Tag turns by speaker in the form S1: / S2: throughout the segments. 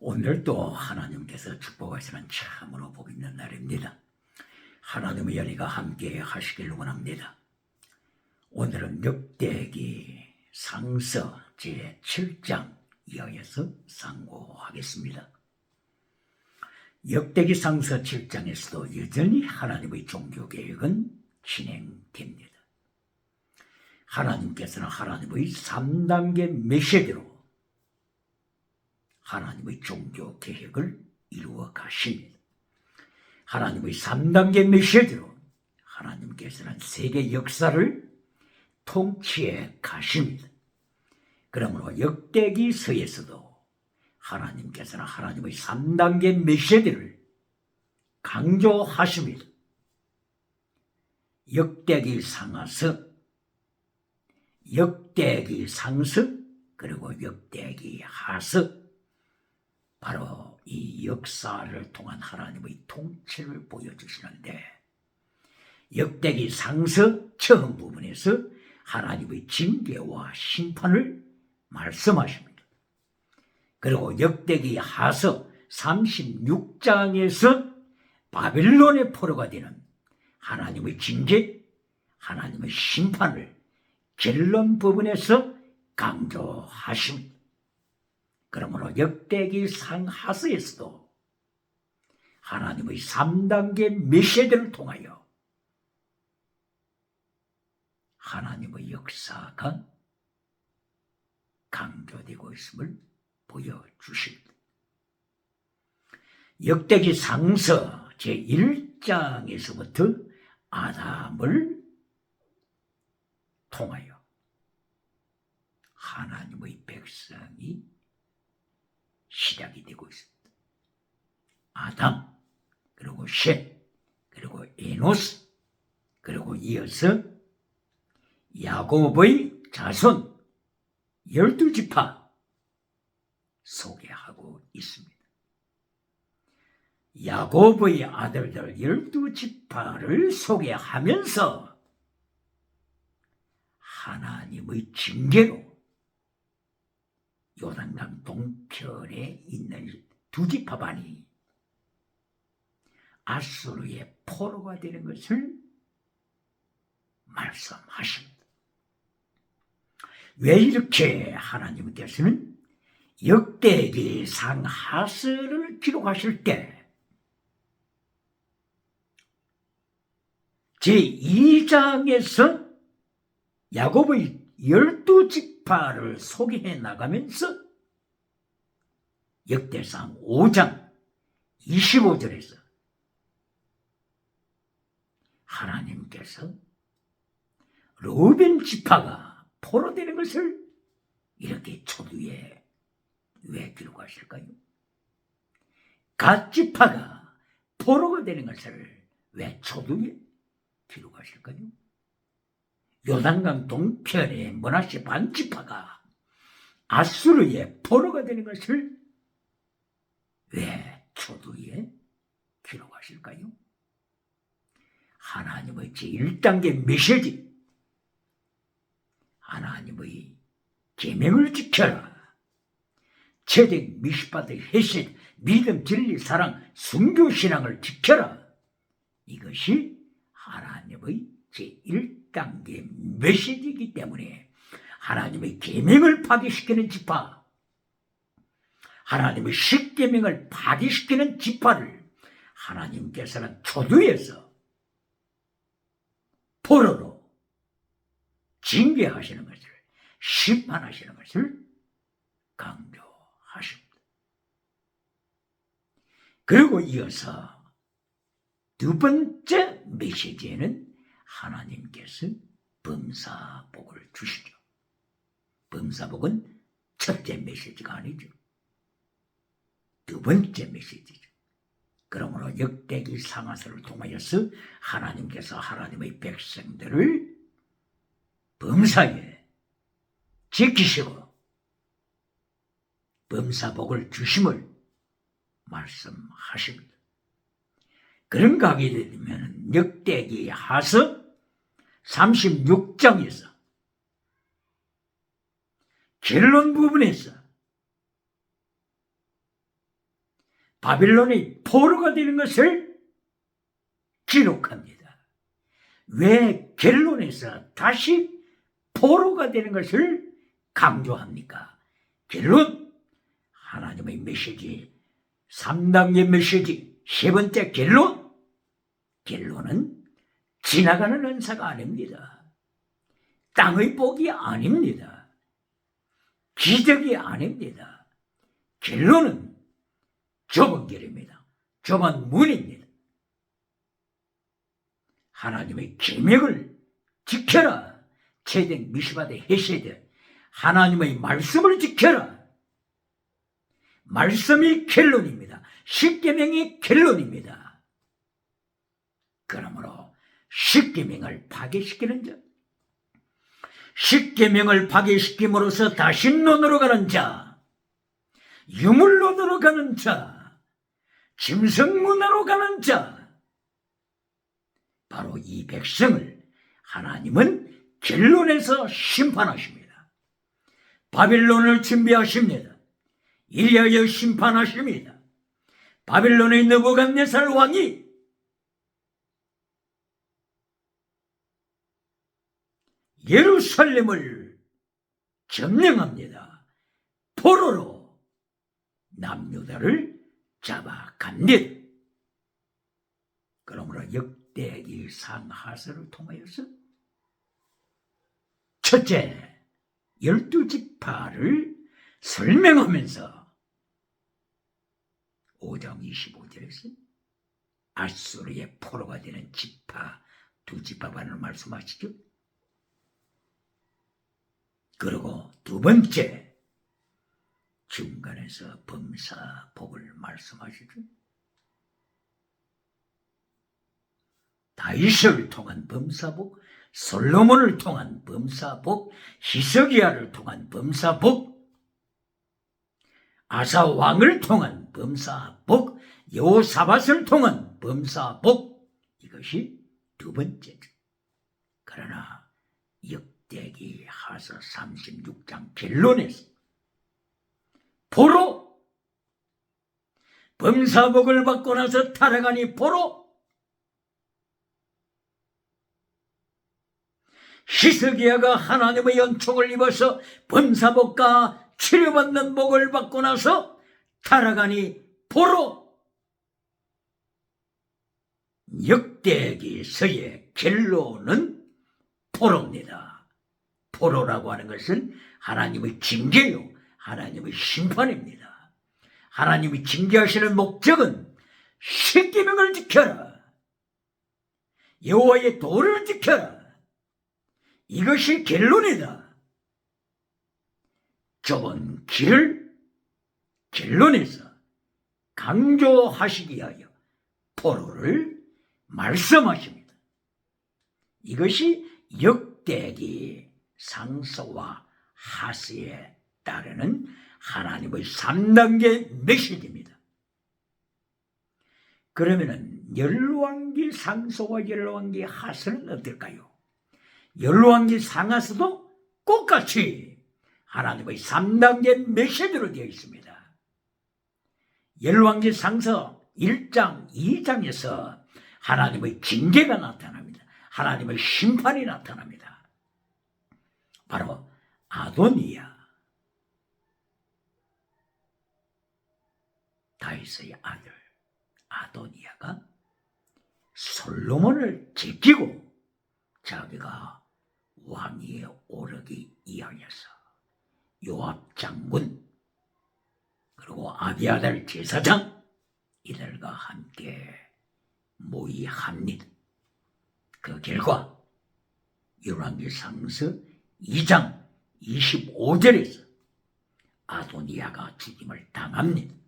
S1: 오늘도 하나님께서 축복하시는 참으로 복 있는 날입니다. 하나님의 연희가 함께 하시길 원합니다. 오늘은 역대기 상서 제7장 이하에서 상고하겠습니다. 역대기 상서 7장에서도 여전히 하나님의 종교개혁은 진행됩니다. 하나님께서는 하나님의 3단계 메시지로 하나님의 종교개혁을 이루어 가십니다. 하나님의 3단계 메시지로 하나님께서는 세계 역사를 통치해 가십니다. 그러므로 역대기서에서도 하나님께서는 하나님의 3단계 메시지를 강조하십니다. 역대기 상하서, 역대기 상서, 그리고 역대기 하서, 바로 이 역사를 통한 하나님의 통치를 보여주시는데, 역대기 상서 처음 부분에서 하나님의 징계와 심판을 말씀하십니다. 그리고 역대기 하서 36장에서 바빌론의 포로가 되는 하나님의 징계, 하나님의 심판을 결론 부분에서 강조하십니다. 그러므로 역대기 상하서에서도 하나님의 3단계 메시지를 통하여 하나님의 역사가 강조되고 있음을 보여주십니다. 역대기 상서 제1장에서부터 아담을 통하여 하나님의 백성이 시작이 되고 있습니다. 아담, 그리고 셋, 그리고 에노스, 그리고 이어서 야곱의 자손 12지파 소개하고 있습니다. 야곱의 아들들 12지파를 소개하면서 하나님의 징계로 요단강 동편에 있는 두 지파반이 아수르의 포로가 되는 것을 말씀하십니다. 왜 이렇게 하나님께서는 역대기 상하서를 기록하실 때 제2장에서 야곱의 12지파를 소개해 나가면서 역대상 5장 25절에서 하나님께서 르우벤 지파가 포로되는 것을 이렇게 초두에 왜 기록하실까요? 갓 지파가 포로가 되는 것을 왜 초두에 기록하실까요? 요단강 동편의 므낫세 반지파가 아수르의 포로가 되는 것을 왜 초두에 기록하실까요? 하나님의 제1단계 메시지, 하나님의 계명을 지켜라, 체득, 미시바드, 헤셋, 믿음, 진리, 사랑, 순교신앙을 지켜라. 이것이 하나님의 제1단계 메시지이기 때문에 하나님의 계명을 파괴시키는 지파, 하나님의 십계명을 파괴시키는 지파를 하나님께서는 초두에서 포로로 징계하시는 것을, 심판하시는 것을 강조하십니다. 그리고 이어서 두 번째 메시지에는 하나님께서 범사복을 주시죠. 범사복은 첫째 메시지가 아니죠. 두 번째 메시지죠. 그러므로 역대기 상하서를 통하여서 하나님께서 하나님의 백성들을 범사에 지키시고 범사복을 주심을 말씀하십니다. 그런가 하게 되면 역대기 하서 36장에서 결론 부분에서 바빌론의 포로가 되는 것을 기록합니다. 왜 결론에서 다시 포로가 되는 것을 강조합니까? 결론, 하나님의 메시지, 3단계 메시지, 세 번째 결론. 결론은 지나가는 은사가 아닙니다. 땅의 복이 아닙니다. 기적이 아닙니다. 결론은 좁은 길입니다. 좁은 문입니다. 하나님의 계명을 지켜라. 체득 미시바데 헤세드, 하나님의 말씀을 지켜라. 말씀이 결론입니다. 십계명이 결론입니다. 그러므로 십계명을 파괴시키는 자, 십계명을 파괴시킴으로써 다신론으로 가는 자, 유물론으로 가는 자, 짐승문화로 가는 자, 바로 이 백성을 하나님은 결론에서 심판하십니다. 바빌론을 준비하십니다. 이리하여 심판하십니다. 바빌론의 느부갓네살 왕이 예루살렘을 점령합니다. 포로로 남유다를 잡아갑니다. 그러므로 역대기 상하서를 통하여서 첫째, 12지파를 설명하면서 5장 25절에서 아수르의 포로가 되는 지파, 두 지파만을 말씀하시죠. 그리고 두 번째, 중간에서 범사복을 말씀하시죠. 다윗을 통한 범사복, 솔로몬을 통한 범사복, 히스기야를 통한 범사복, 아사 왕을 통한 범사복, 여호사밧을 통한 범사복, 이것이 두 번째죠. 그러나 역대기 하서 36장 결론에서 포로, 범사복을 받고 나서 타락하니 포로, 히스기야가 하나님의 연총을 입어서 범사복과 치료받는 복을 받고 나서 타락하니 포로. 역대기서의 결론은 포로입니다. 포로라고 하는 것은 하나님의 징계요, 하나님의 심판입니다. 하나님이 징계하시는 목적은 십계명을 지켜라, 여호와의 도를 지켜라, 이것이 결론이다. 좁은 길을 결론에서 강조하시기 위하여 포로를 말씀하십니다. 이것이 역대기 상서와 하스에 따르는 하나님의 3단계 메시지입니다. 그러면은 열왕기 상서와 열왕기 하스는 어떨까요? 열왕기 상하서도 똑같이 하나님의 3단계 메시지로 되어 있습니다. 열왕기 상서 1장, 2장에서 하나님의 징계가 나타납니다. 하나님의 심판이 나타납니다. 바로 아도니야, 다윗의 아들 아도니야가 솔로몬을 제끼고 자기가 왕위에 오르기 위하여서 요압 장군 그리고 아비아달 제사장 이들과 함께 모의합니다. 그 결과 열왕기 상서 2장 25절에서 아도니야가 죽임을 당합니다.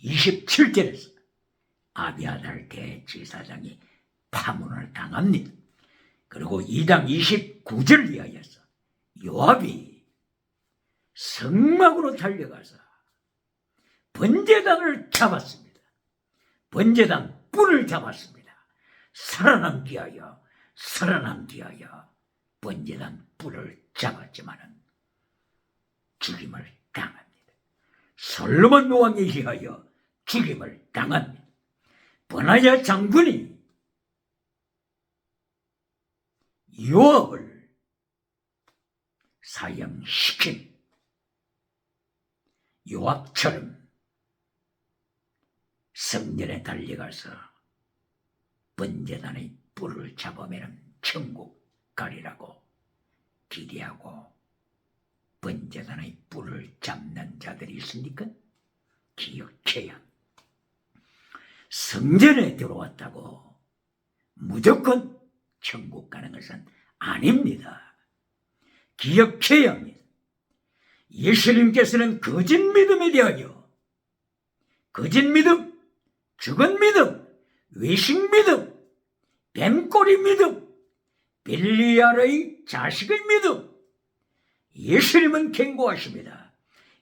S1: 27절에서 아비아달 대제사장이 파문을 당합니다. 그리고 2장 29절을 위하여서 요압이 성막으로 달려가서 번제단을 잡았습니다. 번제단 뿔을 잡았습니다. 살아남기 위하여 번제단 뿔을 잡았지만은 죽임을 당합니다. 솔로몬 왕에 의하여 죽임을 당합니다. 버나야 장군이 요압을 사형시킨 요압처럼 성전에 달려가서 번제단의 뿔을 잡으면 천국 가리라고 기대하고 번제단의 뿔을 잡는 자들이 있습니까? 기억해야 성전에 들어왔다고 무조건 천국 가는 것은 아닙니다. 기억해야 합니다. 예수님께서는 거짓 믿음에 대하여 거짓 믿음, 죽은 믿음, 외식 믿음, 뱀꼬리 믿음, 벨리알의 자식의 믿음, 예수님은 경고하십니다.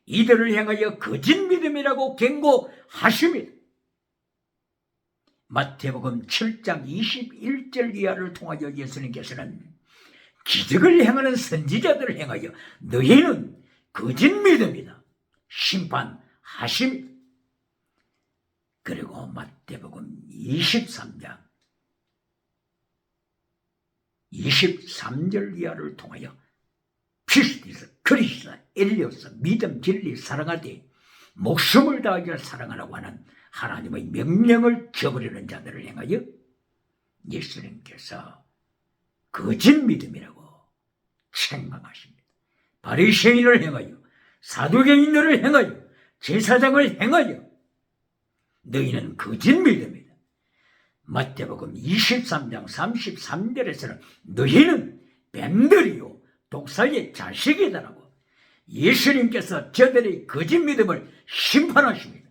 S1: 이들을 향하여 거짓 믿음이라고 경고하십니다. 마태복음 7장 21절 이하를 통하여 예수님께서는 기적을 행하는 선지자들을 향하여 너희는 거짓 믿음이다 심판하십니다. 그리고 마태복음 23장 23절 이하를 통하여 피스티스, 그리스도, 엘리오스, 믿음, 진리, 사랑하되 목숨을 다하여 사랑하라고 하는 하나님의 명령을 저버리는 자들을 향하여 예수님께서 거짓 믿음이라고 책망하십니다. 바리새인을 향하여, 사두개인들을 향하여, 제사장을 향하여 너희는 거짓 믿음이다. 마태복음 23장 33절에서는 너희는 뱀들이요 독사의 자식이다라고 예수님께서 저들의 거짓 믿음을 심판하십니다.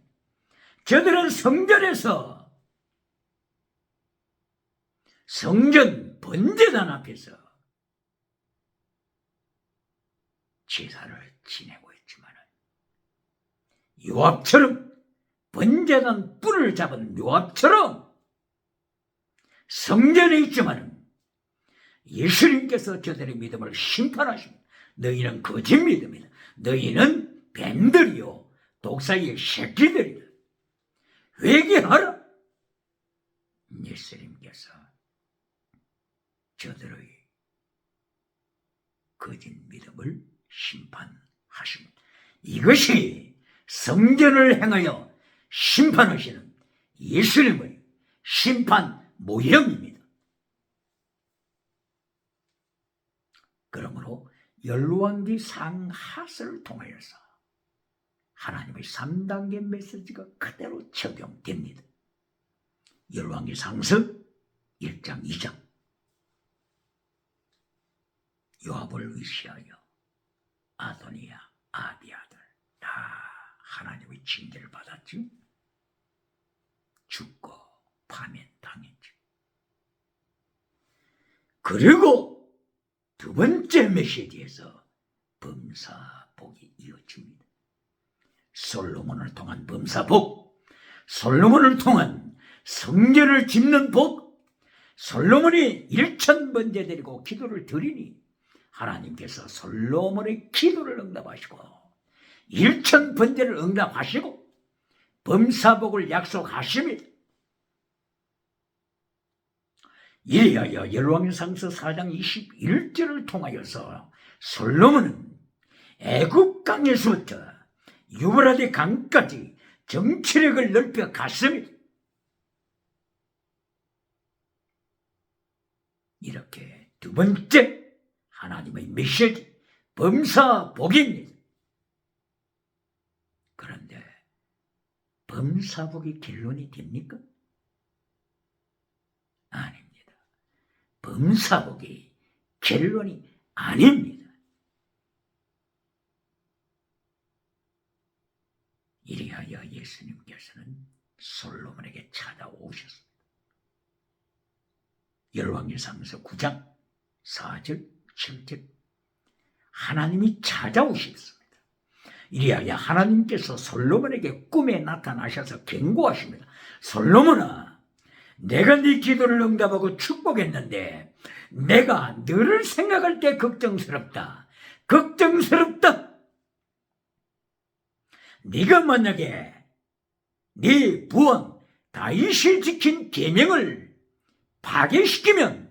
S1: 저들은 성전에서 성전 번제단 앞에서 제사를 지내고 있지만 요압처럼 번제단 뿔을 잡은 요압처럼 성전에 있지만 예수님께서 저들의 믿음을 심판하십니다. 너희는 거짓 믿음이다. 너희는 뱀들이요 독사의 새끼들이다. 회개하라. 예수님께서 저들의 거짓 믿음을 심판하십니다. 이것이 성전을 향하여 심판하시는 예수님의 심판 모형입니다. 그러므로 열왕기 상하서를 통하여서 하나님의 3단계 메시지가 그대로 적용됩니다. 열왕기 상서 1장 2장 요압을 위시하여 아도니야, 아비아들 다 하나님의 징계를 받았지. 죽고 파면당했지. 그리고 두 번째 메시지에서 범사복이 이어집니다. 솔로몬을 통한 범사복, 솔로몬을 통한 성전을 짓는 복, 솔로몬이 1000번제 드리고 기도를 드리니 하나님께서 솔로몬의 기도를 응답하시고 1000번제를 응답하시고 범사복을 약속하십니다. 이리하여 열왕기상서 4장 21절을 통하여서 솔로몬은 애굽 강에서부터 유브라데 강까지 정치력을 넓혀 갔습니다. 이렇게 두 번째 하나님의 메시지 범사복입니다. 그런데 범사복이 결론이 됩니까? 아닙니다. 범사복이 결론이 아닙니다. 이리하여 예수님께서는 솔로몬에게 찾아오셨습니다. 열왕기상서 9장 4절 7절 하나님이 찾아오셨습니다. 이리하여 하나님께서 솔로몬에게 꿈에 나타나셔서 경고하십니다. 솔로몬아, 내가 네 기도를 응답하고 축복했는데 내가 너를 생각할 때 걱정스럽다. 걱정스럽다. 네가 만약에 네 부왕 다윗이 지킨 계명을 파괴시키면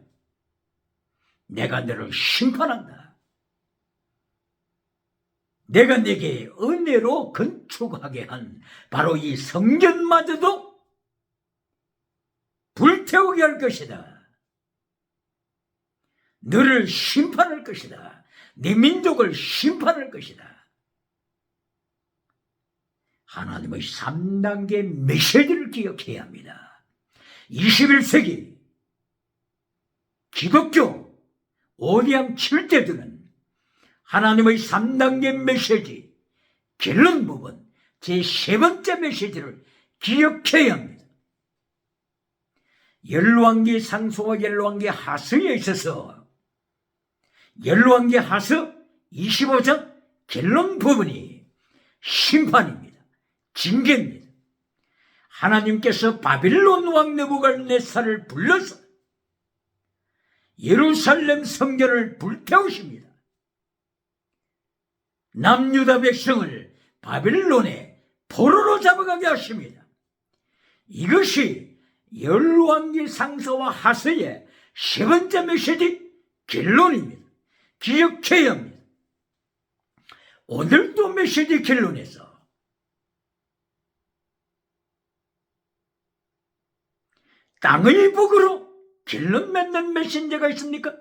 S1: 내가 너를 심판한다. 내가 네게 은혜로 건축하게 한 바로 이 성전마저도 불태우게 할 것이다. 너를 심판할 것이다. 네 민족을 심판할 것이다. 하나님의 3단계 메시지를 기억해야 합니다. 21세기 기독교 오디양 7대들은 하나님의 3단계 메시지 결론 부분 제3번째 메시지를 기억해야 합니다. 열왕기 상수와 열왕기 하서에 있어서 열왕기 하서 25장 결론 부분이 심판입니다. 징계입니다. 하나님께서 바빌론 왕 느부갓네살을 불러서 예루살렘 성전을 불태우십니다. 남유다 백성을 바빌론에 포로로 잡아가게 하십니다. 이것이 열왕기 상서와 하서의 세 번째 메시지 결론입니다. 기억해야 합니다. 오늘도 메시지 결론에서 땅의 복으로 결론 맺는 메신저가 있습니까?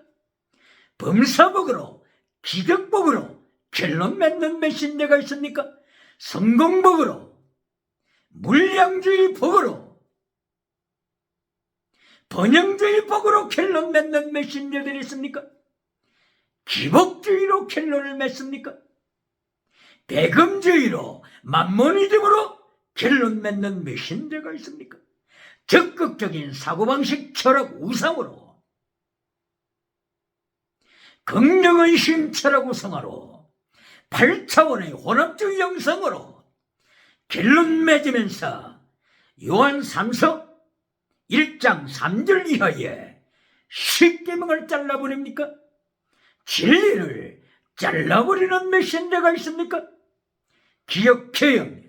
S1: 범사복으로 기득복으로 결론 맺는 메신저가 있습니까? 성공복으로 물량주의 복으로 번영주의 복으로 결론 맺는 메신저들이 있습니까? 기복주의로 결론을 맺습니까? 배금주의로 만모니즘으로 결론 맺는 메신저가 있습니까? 적극적인 사고방식 철학 우상으로 긍정의심 철학 우상으로 8차원의 혼합주의 영성으로 결론 맺으면서 요한 3서 1장 3절 이하에 10계명을 잘라버립니까? 진리를 잘라버리는 메신저가 있습니까? 기억해야 합니다.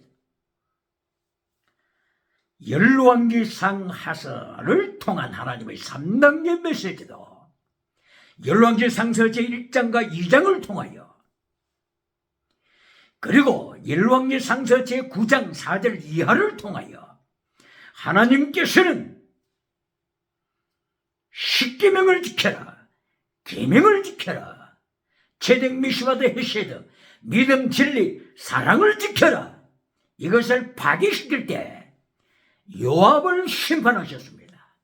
S1: 열왕기상 하서를 통한 하나님의 3단계 메시지도 열왕기상서 제1장과 2장을 통하여 그리고 열왕기상서 제9장 4절 이하를 통하여 하나님께서는 십계명을 지켜라, 계명을 지켜라, 체득 미슈바드 헤세드 믿음 진리 사랑을 지켜라, 이것을 파괴시킬 때 요압을 심판하셨습니다.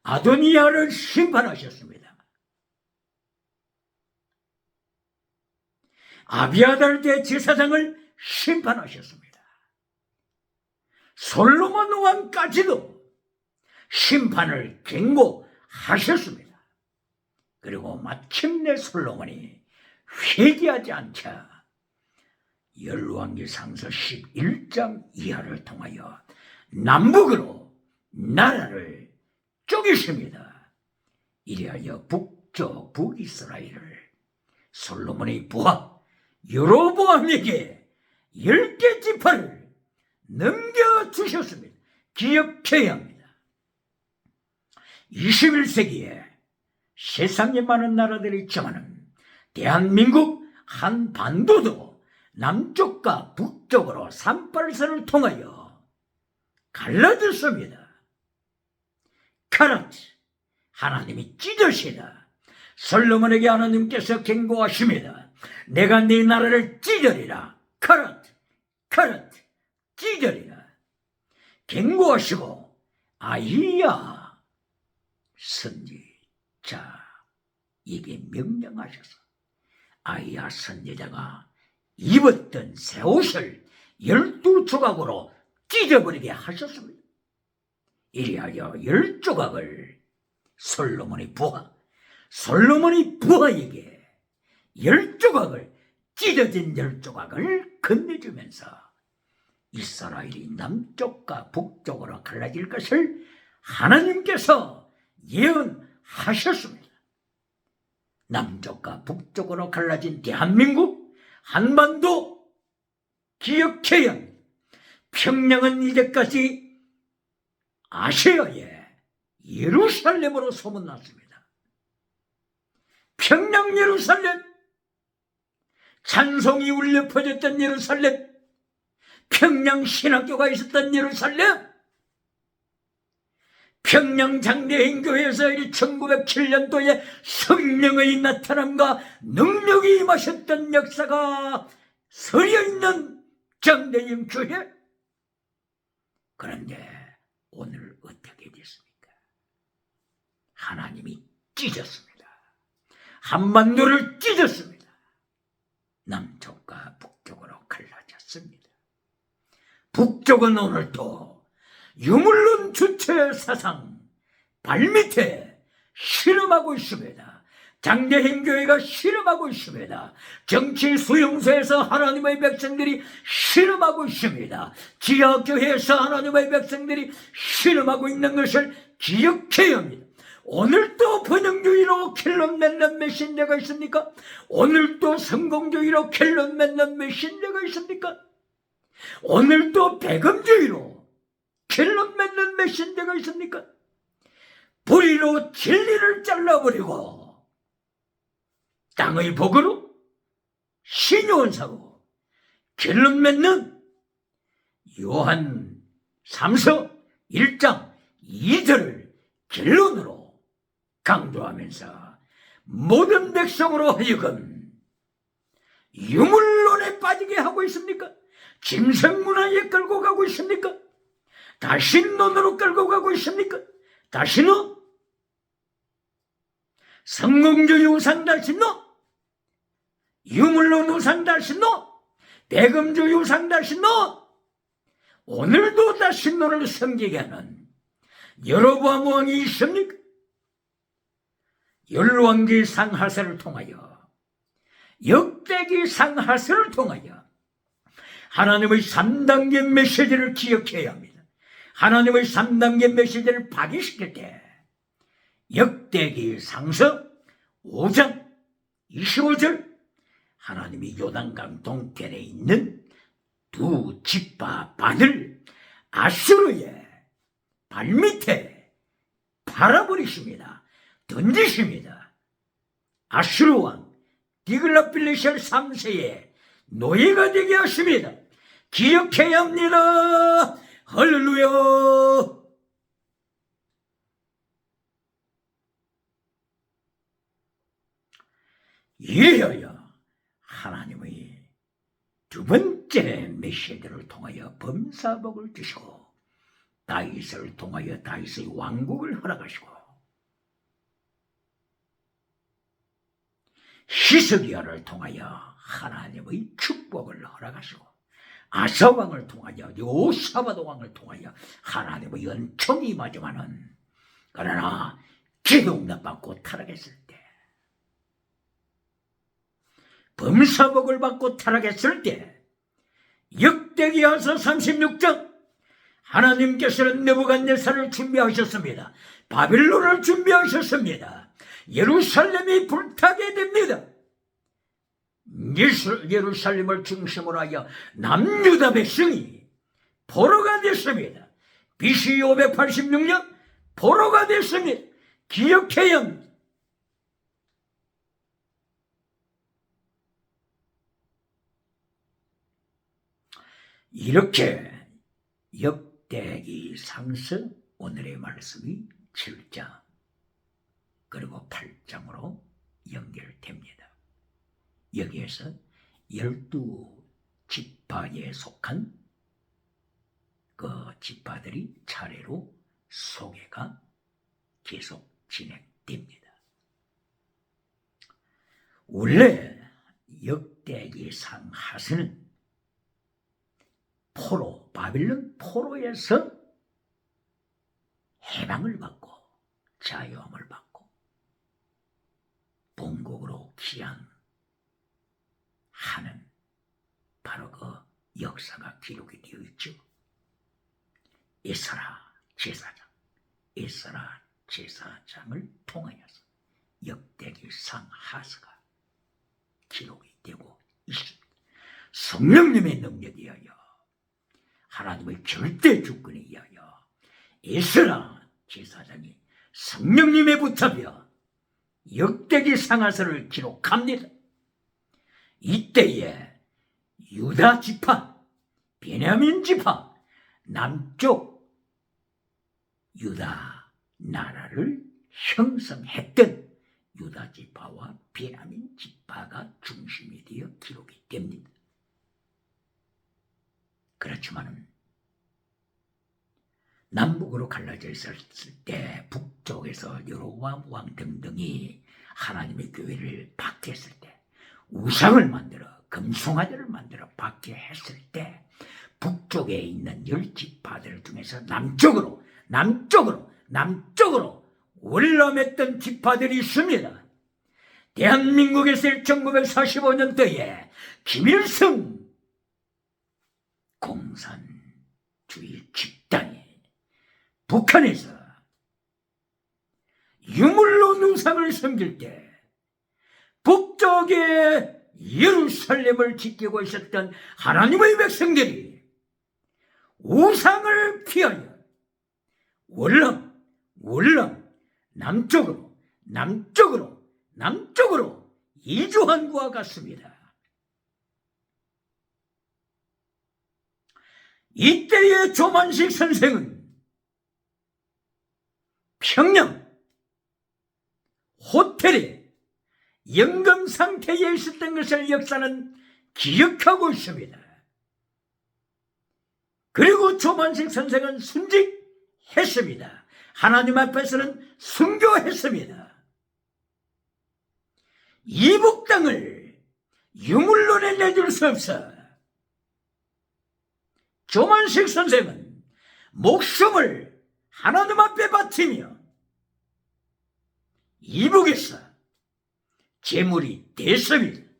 S1: 아도니아를 심판하셨습니다. 아비아달 대제사장을 심판하셨습니다. 솔로몬 왕까지도 심판을 경고하셨습니다. 그리고 마침내 솔로몬이 회개하지 않자 열왕기상서 11장 이하를 통하여 남북으로 나라를 쪼개십니다. 이리하여 북쪽 북이스라엘을 솔로몬의 부하 여로보암에게 10개 지파를 넘겨주셨습니다. 기억해야 합니다. 21세기에 세상에 많은 나라들이 있지만 대한민국 한반도도 남쪽과 북쪽으로 38선을 통하여 갈라졌습니다. 카라트 하나님이 찢으시다. 솔로몬에게 하나님께서 경고하십니다. 내가 네 나라를 찢으리라. 카라트 찢으리라. 경고하시고 아이야 선지자에게 명령하셔서 아이야 선지자가 입었던 새 옷을 12조각으로 찢어버리게 하셨습니다. 이리하여 10조각을 솔로몬의 부하에게 10조각을 찢어진 10조각을 건네주면서 이스라엘이 남쪽과 북쪽으로 갈라질 것을 하나님께서 예언하셨습니다. 남쪽과 북쪽으로 갈라진 대한민국 한반도 기억해야 합니다. 평양은 이제까지 아시아의 예루살렘으로 소문났습니다. 평양 예루살렘, 찬송이 울려 퍼졌던 예루살렘, 평양 신학교가 있었던 예루살렘, 평양 장대행교회에서 1907년도에 성령의 나타남과 능력이 임하셨던 역사가 서려있는 장대행교회. 그런데 오늘 어떻게 됐습니까? 하나님이 찢었습니다. 한반도를 찢었습니다. 남쪽과 북쪽으로 갈라졌습니다. 북쪽은 오늘도 유물론 주체 사상 발밑에 실험하고 있습니다. 장대행교회가 실험하고 있습니다. 정치 수용소에서 하나님의 백성들이 실험하고 있습니다. 지하교회에서 하나님의 백성들이 실험하고 있는 것을 기억해야 합니다. 오늘도 번영주의로 켈론 맺는 메신저가 있습니까? 오늘도 성공주의로 켈론 맺는 메신저가 있습니까? 오늘도 배금주의로 켈론 맺는 메신저가 있습니까? 불의로 진리를 잘라버리고 땅의 복으로 신요원사로 켈론 맺는 요한 3서 1장 2절을 결론으로 강조하면서 모든 백성으로 하여금 유물론에 빠지게 하고 있습니까? 짐승문화에 끌고 가고 있습니까? 다신론으로 끌고 가고 있습니까? 다신론? 성공주의 우상 다신론? 유물론 우상 다신론? 배금주의 우상 다신론? 오늘도 다신론을 섬기게 하는 여로보암 왕이 있습니까? 열왕기 상하세를 통하여 역대기 상하세를 통하여 하나님의 3단계 메시지를 기억해야 합니다. 하나님의 3단계 메시지를 파괴시킬 때 역대기 상서 5장 25절 하나님이 요단강 동편에 있는 두 지파 반을 아수르의 발밑에 팔아버리십니다. 던지십니다. 아수르 왕 디글라필레셀 3세의 노예가 되게 하십니다. 기억해야 합니다. 할렐루야. 이래야 하나님의 두 번째 메시지를 통하여 범사복을 주시고 다윗을 통하여 다윗의 왕국을 허락하시고 히스기야를 통하여 하나님의 축복을 허락하시고 아사왕을 통하여 요사바드 왕을 통하여 하나님의 은총이 임하지만은 그러나 기도응답 받고 타락했을 때 범사복을 받고 타락했을 때 역대기하서 36장 하나님께서는 느부갓네살을 준비하셨습니다. 바빌론을 준비하셨습니다. 예루살렘이 불타게 됩니다. 예루살렘을 중심으로 하여 남유다 백성이 포로가 됐습니다. BC 586년 포로가 됐습니다. 기억해야 합니다. 이렇게 역대기 상서 오늘의 말씀이 7장 그리고 8장으로 연결됩니다. 여기에서 12지파에 속한 그 지파들이 차례로 소개가 계속 진행됩니다. 원래 역대기상 하서는 포로, 바빌론 포로에서 해방을 받고 자유함을 받고 본국으로 귀환하는 바로 그 역사가 기록이 되어 있죠. 에스라 제사장을 통하여서 역대기상 하서가 기록이 되고 있습니다. 성령님의 능력에 의하여 하나님의 절대 주권에 의하여 에스라 제사장이 성령님의 붙잡혀 역대기 상하서를 기록합니다. 이때에 유다 지파, 베냐민 지파, 남쪽 유다 나라를 형성했던 유다 지파와 베냐민 지파가 중심이 되어 기록이 됩니다. 그렇지만 남북으로 갈라져 있었을 때 북쪽에서 여로보암 왕 등등이 하나님의 교회를 박해했을 때, 우상을 만들어 금송아지를 만들어 박해했을 때 북쪽에 있는 10지파들 중에서 남쪽으로 월남했던 지파들이 있습니다. 대한민국에서 1945년도에 김일성 공산주의 집단이 북한에서 유물론 우상을 섬길 때 북쪽에 예루살렘을 지키고 있었던 하나님의 백성들이 우상을 피하여 월남 남쪽으로 이주한 것과 같습니다. 이때의 조만식 선생은 평양 호텔에 연금 상태에 있었던 것을 역사는 기억하고 있습니다. 그리고 조만식 선생은 순직했습니다. 하나님 앞에서는 순교했습니다. 이북 땅을 유물론에 내줄 수 없어 조만식 선생은 목숨을 하나님 앞에 바치며 이북에서 재물이 됐습니다.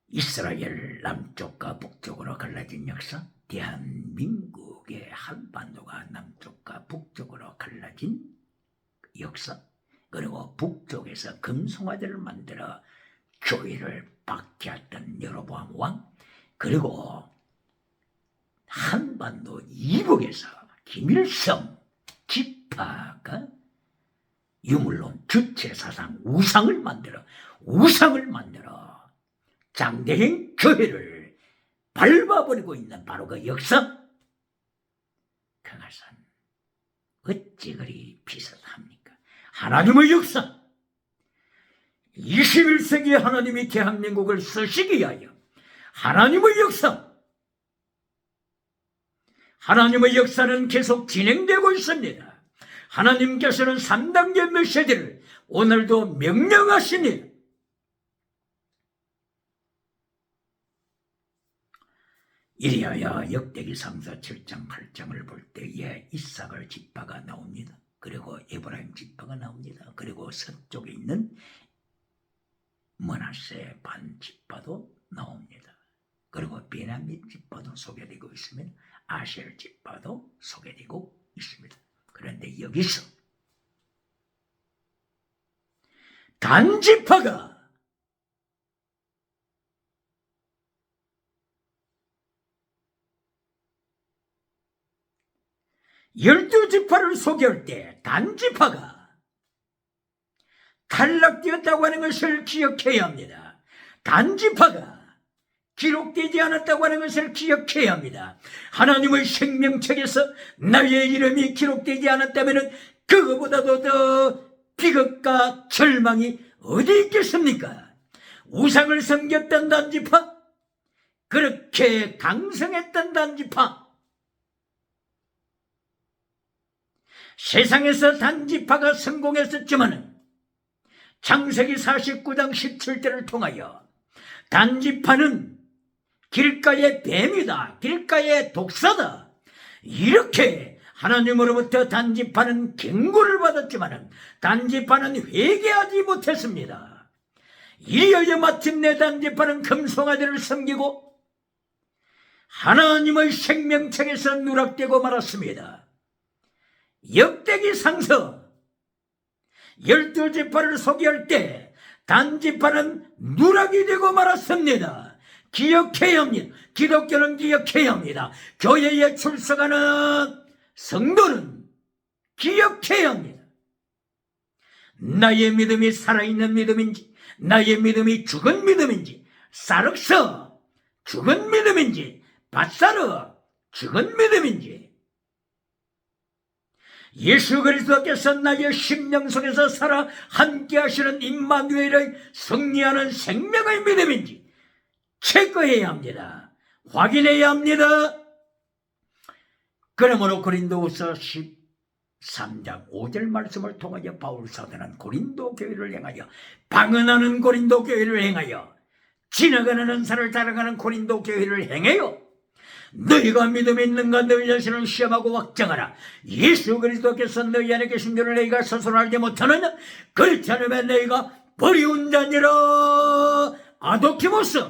S1: 이스라엘 남쪽과 북쪽으로 갈라진 역사, 대한민국의 한반도가 남쪽과 북쪽으로 갈라진 역사, 그리고 북쪽에서 금송아지를 만들어 교회를 박해했던 여로보암 왕, 그리고 한반도 이북에서 김일성 지파가 유물론 주체사상 우상을 만들어 장대행 교회를 밟아버리고 있는 바로 그 역사, 그것은 어찌 그리 비슷합니까? 하나님의 역사, 21세기에 하나님이 대한민국을 쓰시기 위하여 하나님의 역사, 하나님의 역사는 계속 진행되고 있습니다. 하나님께서는 3단계 메시지를 오늘도 명령하십니다. 이리하여 역대기상서 7장 8장을 볼 때에 이삭을 지파가 나옵니다. 그리고 에브라임 지파가 나옵니다. 그리고 서쪽에 있는 므낫세 반 지파도 나옵니다. 그리고 베냐민 지파도 소개되고 있으면 아셀 지파도 소개되고 있습니다. 그런데 여기서 단 지파가 12지파를 소개할 때 단지파가 탈락되었다고 하는 것을 기억해야 합니다. 단지파가 기록되지 않았다고 하는 것을 기억해야 합니다. 하나님의 생명책에서 나의 이름이 기록되지 않았다면 그거보다도 더 비극과 절망이 어디 있겠습니까? 우상을 섬겼던 단지파, 그렇게 강성했던 단지파, 세상에서 단지파가 성공했었지만 창세기 49장 17절을 통하여 단지파는 길가의 뱀이다, 길가의 독사다, 이렇게 하나님으로부터 단지파는 경고를 받았지만 단지파는 회개하지 못했습니다. 이리하여 마침내 단지파는 금송아지를 섬기고 하나님의 생명책에서 누락되고 말았습니다. 역대기 상서 12지파를 소개할 때 단지파는 누락이 되고 말았습니다. 기억해야 합니다. 기독교는 기억해야 합니다. 교회에 출석하는 성도는 기억해야 합니다. 나의 믿음이 살아있는 믿음인지, 나의 믿음이 죽은 믿음인지, 사륵서 죽은 믿음인지, 밧사르 죽은 믿음인지, 예수 그리스도께서 나의 심령 속에서 살아 함께 하시는 임마누엘의 승리하는 생명의 믿음인지 체크해야 합니다. 확인해야 합니다. 그러므로 고린도후서 13장 5절 말씀을 통하여 바울 사도는 고린도 교회를 향하여, 방언하는 고린도 교회를 향하여, 지나가는 은사를 자랑하는 고린도 교회를 향하여 너희가 믿음이 있는가 너희 자신을 시험하고 확정하라. 예수 그리스도께서 너희 안에 계신 줄을 너희가 스스로 알지 못하느냐? 그렇지 않으면 너희가 버리운 자니라. 아도키모스,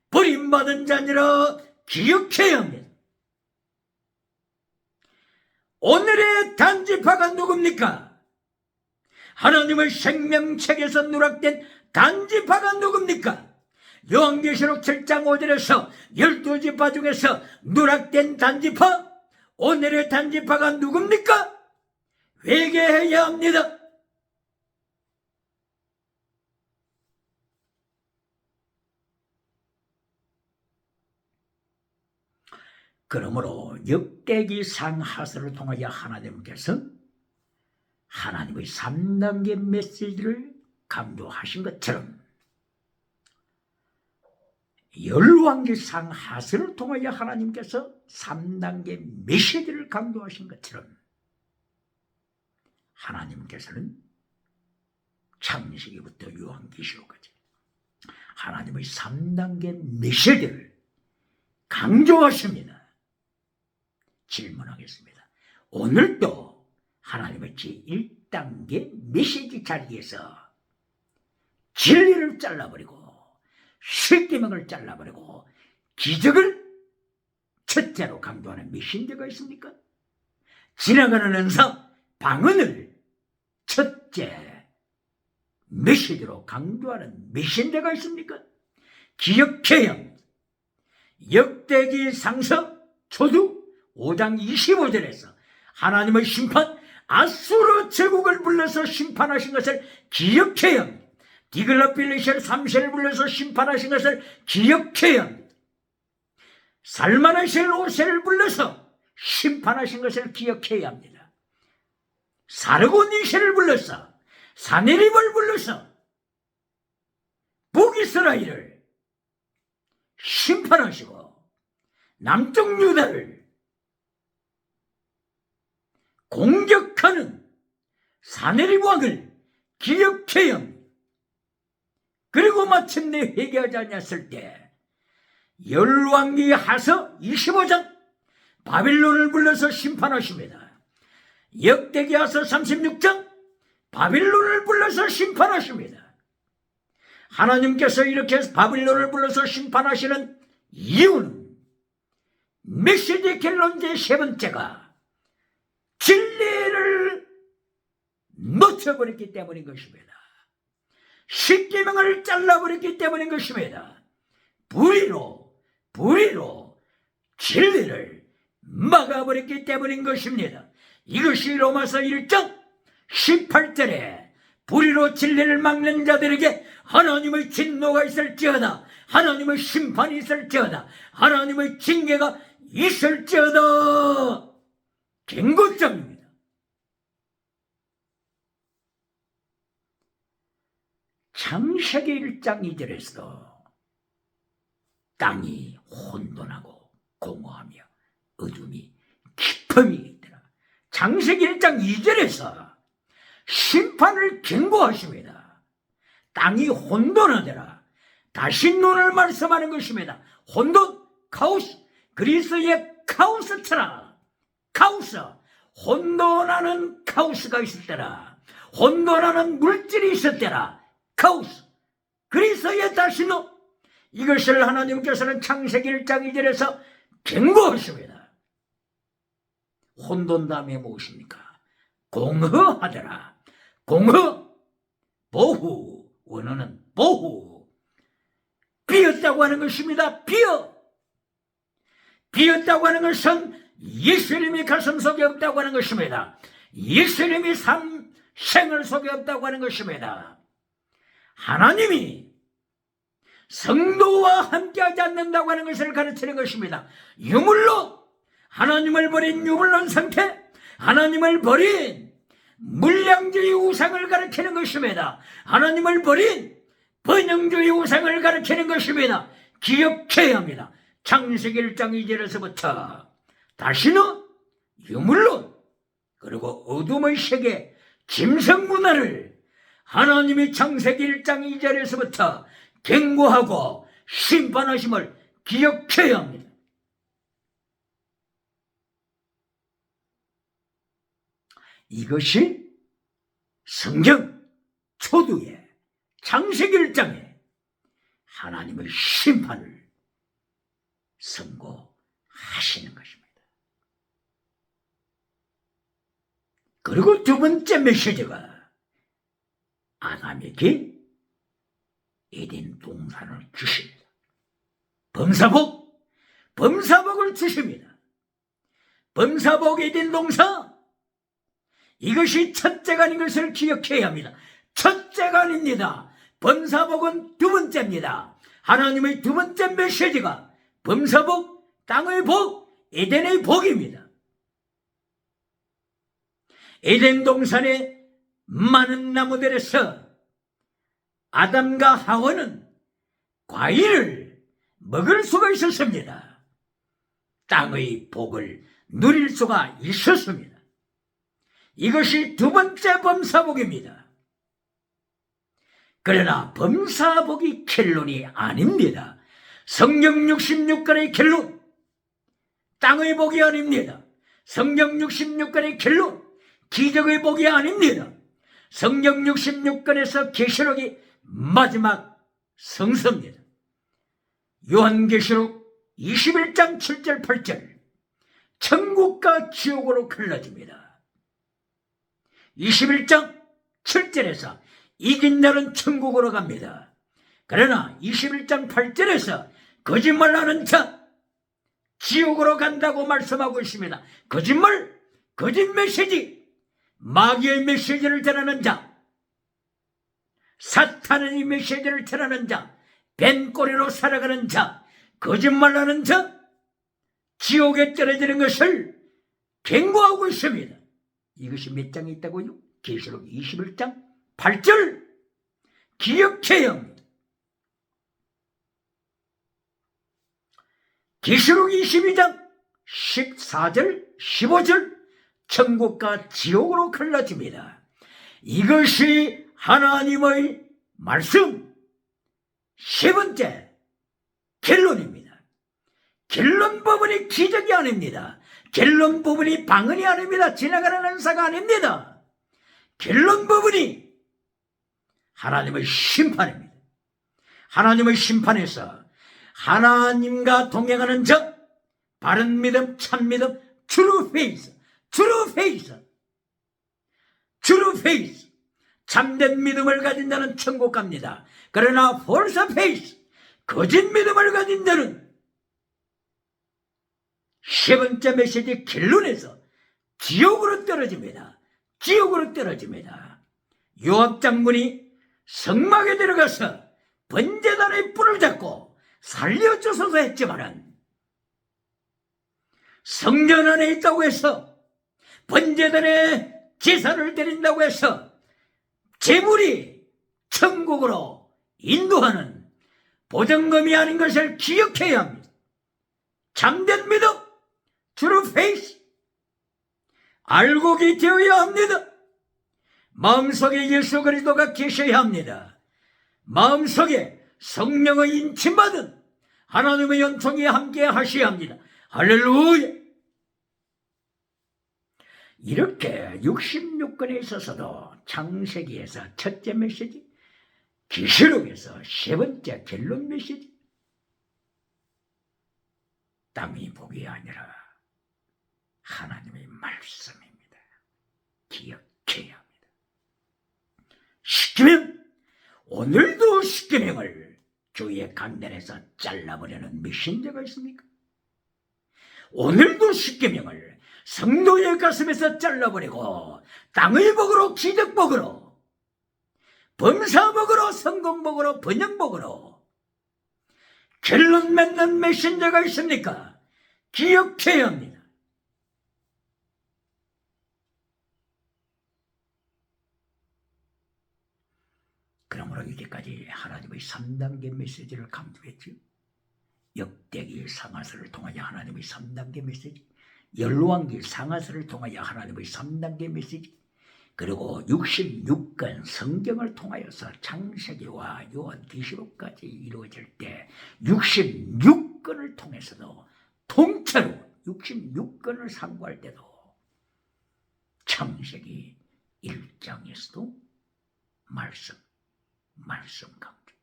S1: 버림받은 자니라. 기억해야 합니다. 오늘의 단지파가 누굽니까? 하나님의 생명책에서 누락된 단지파가 누굽니까? 요한계시록 7장 5절에서 12지파 중에서 누락된 단지파, 오늘의 단지파가 누굽니까? 회개해야 합니다. 그러므로 역대기상 하서를 통하여 하나님께서 하나님의 3단계 메시지를 강조하신 것처럼, 열왕기상 하서를 통하여 하나님께서 3단계 메시지를 강조하신 것처럼, 하나님께서는 창세기부터 요한계시록까지 하나님의 3단계 메시지를 강조하십니다. 질문하겠습니다. 오늘도 하나님의 제1단계 메시지 자리에서 진리를 잘라버리고 십계명을 잘라버리고 기적을 첫째로 강조하는 메신저가 있습니까? 지나가는 은사, 방언을 첫째 메시지로 강조하는 메신저가 있습니까? 기억해야 합니다. 역대기 상서 초두 5장 25절에서 하나님의 심판, 아수르 제국을 불러서 심판하신 것을 기억해야 합니다. 디글라필리셀 3세를 불러서 심판하신 것을 기억해야 합니다. 살마나셀 5세를 불러서 심판하신 것을 기억해야 합니다. 사르곤 2세를 불러서, 사네립을 불러서 북이스라엘을 심판하시고 남쪽 유다를 공격하는 사네립 왕을 기억해야 합니다. 그리고 마침내 회개하지 않았을 때 열왕기 하서 25장 바빌론을 불러서 심판하십니다. 역대기 하서 36장 바빌론을 불러서 심판하십니다. 하나님께서 이렇게 바빌론을 불러서 심판하시는 이유는 메시지 결론제 세 번째가 진리를 놓쳐버렸기 때문인 것입니다. 십계명을 잘라버렸기 때문인 것입니다. 불의로 진리를 막아버렸기 때문인 것입니다. 이것이 로마서 1장 18절에 불의로 진리를 막는 자들에게 하나님의 진노가 있을지어다, 하나님의 심판이 있을지어다, 하나님의 징계가 있을지어다 경고장입니다. 창세기 1장 2절에서 땅이 혼돈하고 공허하며 어둠이 깊음이 있더라. 창세기 1장 2절에서 심판을 경고하십니다. 땅이 혼돈하더라. 다시 눈을 말씀하는 것입니다. 혼돈, 카오스, 그리스의 카오스처럼, 카오스, 혼돈하는 카오스가 있었더라. 혼돈하는 물질이 있었더라. 카오스, 그리스의 다시노, 이것을 하나님께서는 창세기 1장 2절에서 경고하십니다. 혼돈 다음에 무엇입니까? 공허하더라. 공허, 보후, 원어는 보후. 비었다고 하는 것입니다. 비었다고 하는 것은 예수님이 가슴 속에 없다고 하는 것입니다. 예수님이 생을 속에 없다고 하는 것입니다. 하나님이 성도와 함께하지 않는다고 하는 것을 가르치는 것입니다. 유물론, 하나님을 버린 유물론 상태, 하나님을 버린 물량주의 우상을 가르치는 것입니다. 하나님을 버린 번영주의 우상을 가르치는 것입니다. 기억해야 합니다. 창세기 1장 2절에서부터 다시는 유물론, 그리고 어둠의 세계 짐승문화를 하나님이 창세기 1장 2절에서부터 경고하고 심판하심을 기억해야 합니다. 이것이 성경 초두에 창세기 1장에 하나님의 심판을 선고하시는 것입니다. 그리고 두 번째 메시지가 아담에게 에덴 동산을 주십니다. 범사복을 주십니다. 범사복 에덴 동산, 이것이 첫째가 아닌 것을 기억해야 합니다. 첫째가 아닙니다. 범사복은 두 번째입니다. 하나님의 두 번째 메시지가 범사복, 땅의 복, 에덴의 복입니다. 에덴 동산의 많은 나무들에서 아담과 하와는 과일을 먹을 수가 있었습니다. 땅의 복을 누릴 수가 있었습니다. 이것이 두 번째 범사복입니다. 그러나 범사복이 결론이 아닙니다. 성경 66권의 결론, 땅의 복이 아닙니다. 성경 66권의 결론, 기적의 복이 아닙니다. 성경 66권에서 계시록이 마지막 성서입니다. 요한계시록 21장 7절 8절, 천국과 지옥으로 갈라집니다. 21장 7절에서 이긴 자는 천국으로 갑니다. 그러나 21장 8절에서 거짓말하는 자, 지옥으로 간다고 말씀하고 있습니다. 거짓 메시지, 마귀의 메시지를 전하는 자, 사탄의 메시지를 전하는 자, 벤꼬리로 살아가는 자, 거짓말하는 자, 지옥에 떨어지는 것을 경고하고 있습니다. 이것이 몇 장에 있다고요? 계시록 21장 8절 기억해야 합니다. 계시록 22장 14절 15절 천국과 지옥으로 갈라집니다. 이것이 하나님의 말씀 세 번째 결론입니다. 결론 부분이 기적이 아닙니다. 결론 부분이 방언이 아닙니다. 지나가는 은사가 아닙니다. 결론 부분이 하나님의 심판입니다. 하나님의 심판에서 하나님과 동행하는 자, 바른 믿음, 참 믿음, true faith, 참된 믿음을 가진 자는 천국 갑니다. 그러나 false faith, 거짓 믿음을 가진 자는 세 번째 메시지 결론에서 지옥으로 떨어집니다. 요압 장군이 성막에 들어가서 번제단의 뿔을 잡고 살려주소서 했지만은 성전 안에 있다고 해서 번제단에 제사를 드린다고 해서 재물이 천국으로 인도하는 보증금이 아닌 것을 기억해야 합니다. 참된 믿음, true faith, 알고 되어야 합니다. 마음속에 예수 그리스도가 계셔야 합니다. 마음속에 성령의 인침받은 하나님의 연총이 함께 하셔야 합니다. 할렐루야! 이렇게 66권에 있어서도 창세기에서 첫째 메시지, 계시록에서 세 번째 결론 메시지, 땅이 복이 아니라 하나님의 말씀입니다. 기억해야 합니다. 시키면 오늘도 십계명을 교회 강단에서 잘라버리는 메신저가 있습니까? 오늘도 십계명을 성도의 가슴에서 잘라버리고 땅의 복으로 기적복으로 범사복으로 성공복으로 번영복으로 결론 맺는 메신저가 있습니까? 기억해야 합니다. 그러므로 이제까지 하나님의 3단계 메시지를 강조했죠. 역대기 상하서를 통하여 하나님의 3단계 메시지, 열왕기 상하서를 통하여 하나님의 3단계 메시지, 그리고 66권 성경을 통하여서 창세기와 요한계시록까지 이루어질 때 66권을 통해서도 통째로 66권을 상고할 때도 창세기 1장에서도 말씀 강조,